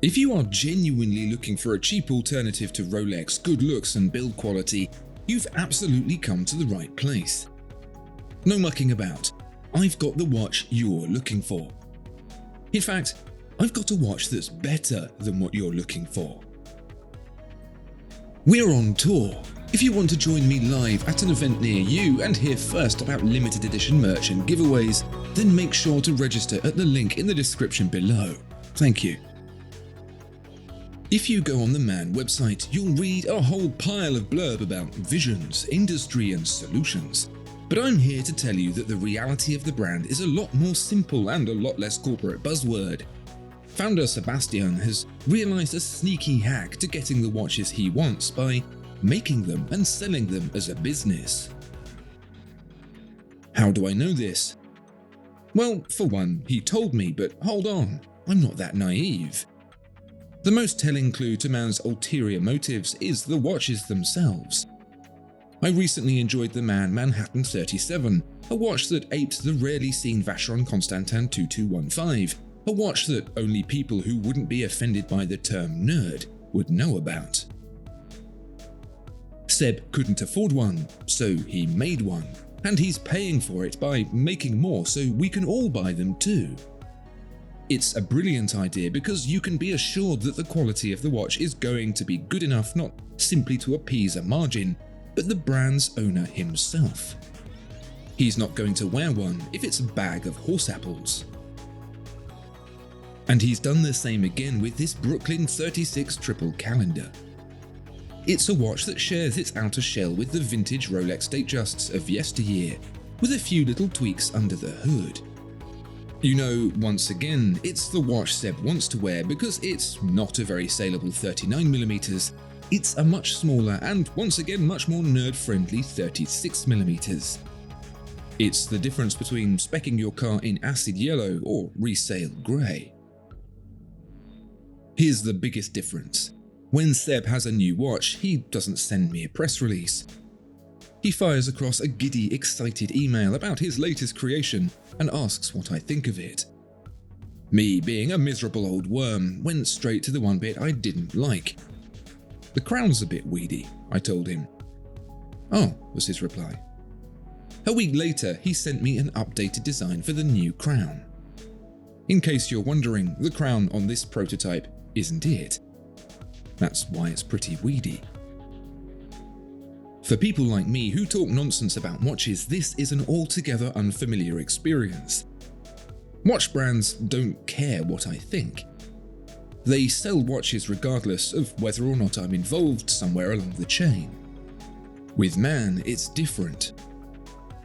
If you are genuinely looking for a cheap alternative to Rolex, good looks and build quality, you've absolutely come to the right place. No mucking about. I've got the watch you're looking for. In fact, I've got a watch that's better than what you're looking for. We're on tour. If you want to join me live at an event near you and hear first about limited edition merch and giveaways, then make sure to register at the link in the description below. Thank you. If you go on the Maen website, you'll read a whole pile of blurb about visions, industry and solutions. But I'm here to tell you that the reality of the brand is a lot more simple and a lot less corporate buzzword. Founder Sebastian has realized a sneaky hack to getting the watches he wants by making them and selling them as a business. How do I know this? Well, for one, he told me, but hold on, I'm not that naive. The most telling clue to Maen's ulterior motives is the watches themselves. I recently enjoyed the Maen Manhattan 37, a watch that aped the rarely seen Vacheron Constantin 2215, a watch that only people who wouldn't be offended by the term nerd would know about. Seb couldn't afford one, so he made one, and he's paying for it by making more so we can all buy them too. It's a brilliant idea because you can be assured that the quality of the watch is going to be good enough not simply to appease a margin, but the brand's owner himself. He's not going to wear one if it's a bag of horse apples. And he's done the same again with this Brooklyn 36 triple calendar. It's a watch that shares its outer shell with the vintage Rolex Datejusts of yesteryear, with a few little tweaks under the hood. You know, once again, it's the watch Seb wants to wear because it's not a very saleable 39mm, it's a much smaller and once again much more nerd-friendly 36mm. It's the difference between speccing your car in acid yellow or resale grey. Here's the biggest difference. When Seb has a new watch, he doesn't send me a press release. He fires across a giddy, excited email about his latest creation and asks what I think of it. Me, being a miserable old worm, went straight to the one bit I didn't like. "The crown's a bit weedy," I told him. "Oh," was his reply. A week later, he sent me an updated design for the new crown. In case you're wondering, the crown on this prototype isn't it. That's why it's pretty weedy. For people like me who talk nonsense about watches, this is an altogether unfamiliar experience. Watch brands don't care what I think. They sell watches regardless of whether or not I'm involved somewhere along the chain. With Maen, it's different.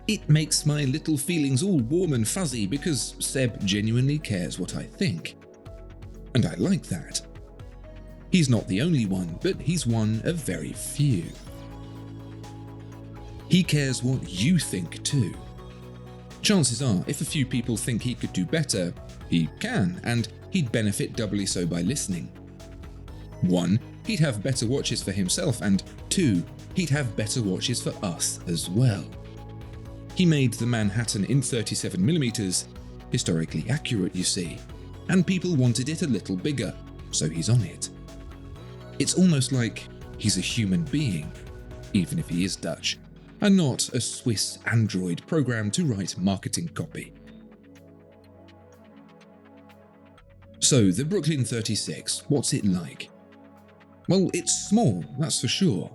It makes my little feelings all warm and fuzzy because Seb genuinely cares what I think. And I like that. He's not the only one, but he's one of very few. He cares what you think too. Chances are, if a few people think he could do better, he can, and he'd benefit doubly so by listening. 1, he'd have better watches for himself, and 2, he'd have better watches for us as well. He made the Manhattan in 37mm, historically accurate you see, and people wanted it a little bigger, so he's on it. It's almost like he's a human being, even if he is Dutch, and not a Swiss android programmed to write marketing copy. So the Brooklyn 36, what's it like? Well, it's small, that's for sure.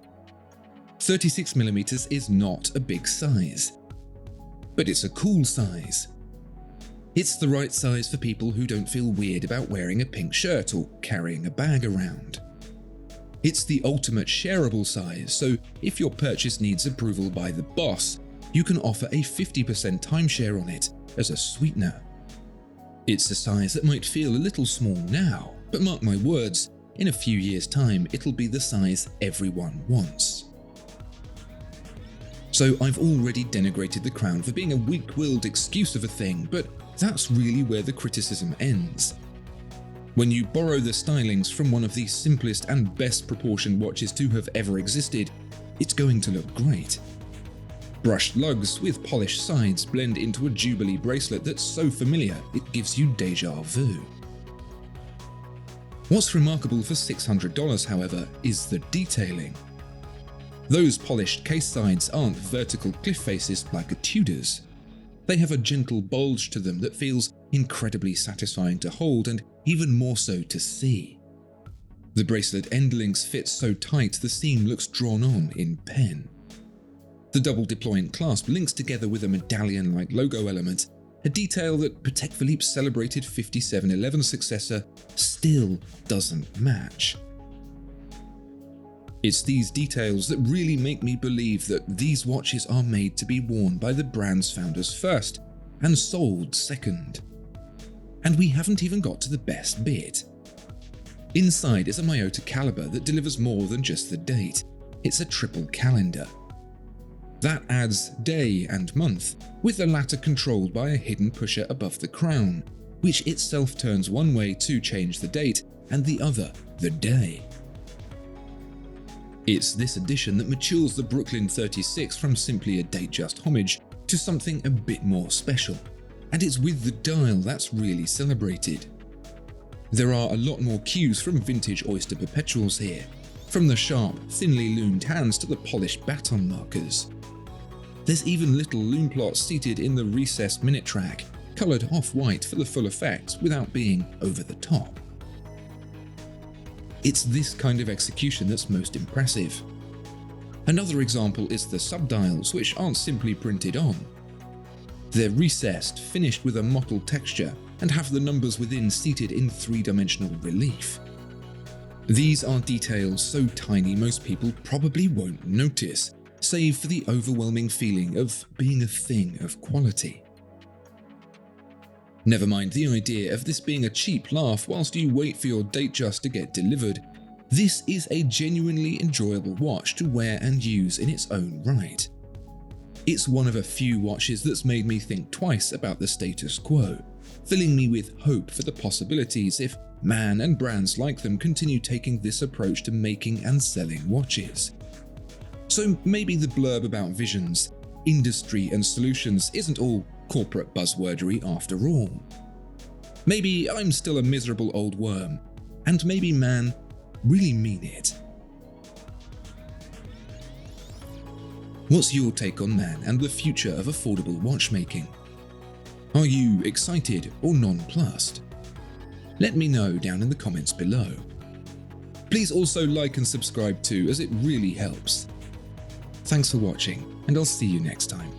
36mm is not a big size, but it's a cool size. It's the right size for people who don't feel weird about wearing a pink shirt or carrying a bag around. It's the ultimate shareable size, so if your purchase needs approval by the boss, you can offer a 50% timeshare on it as a sweetener. It's a size that might feel a little small now, but mark my words, in a few years' time it'll be the size everyone wants. So I've already denigrated the crown for being a weak-willed excuse of a thing, but that's really where the criticism ends. When you borrow the stylings from one of the simplest and best proportioned watches to have ever existed, it's going to look great. Brushed lugs with polished sides blend into a Jubilee bracelet that's so familiar it gives you déjà vu. What's remarkable for $600, however, is the detailing. Those polished case sides aren't vertical cliff faces like a Tudor's. They have a gentle bulge to them that feels incredibly satisfying to hold and even more so to see. The bracelet end links fit so tight the seam looks drawn on in pen. The double deployant clasp links together with a medallion-like logo element, a detail that Patek Philippe's celebrated 5711 successor still doesn't match. It's these details that really make me believe that these watches are made to be worn by the brand's founders first and sold second. And we haven't even got to the best bit. Inside is a Miyota caliber that delivers more than just the date. It's a triple calendar. That adds day and month, with the latter controlled by a hidden pusher above the crown, which itself turns one way to change the date and the other the day. It's this addition that matures the Brooklyn 36 from simply a date-just homage to something a bit more special, and it's with the dial that's really celebrated. There are a lot more cues from vintage Oyster Perpetuals here, from the sharp, thinly loomed hands to the polished baton markers. There's even little loom plots seated in the recessed minute track, coloured off-white for the full effect without being over the top. It's this kind of execution that's most impressive. Another example is the subdials, which aren't simply printed on. They're recessed, finished with a mottled texture, and have the numbers within seated in three-dimensional relief. These are details so tiny most people probably won't notice, save for the overwhelming feeling of being a thing of quality. Never mind the idea of this being a cheap laugh whilst you wait for your date just to get delivered. This is a genuinely enjoyable watch to wear and use in its own right. It's one of a few watches that's made me think twice about the status quo, filling me with hope for the possibilities if Maen and brands like them continue taking this approach to making and selling watches. So maybe the blurb about visions, industry and solutions isn't all corporate buzzwordery after all. Maybe I'm still a miserable old worm, and maybe Maen really mean it. What's your take on Maen and the future of affordable watchmaking? Are you excited or nonplussed? Let me know down in the comments below. Please also like and subscribe too, as it really helps. Thanks for watching, and I'll see you next time.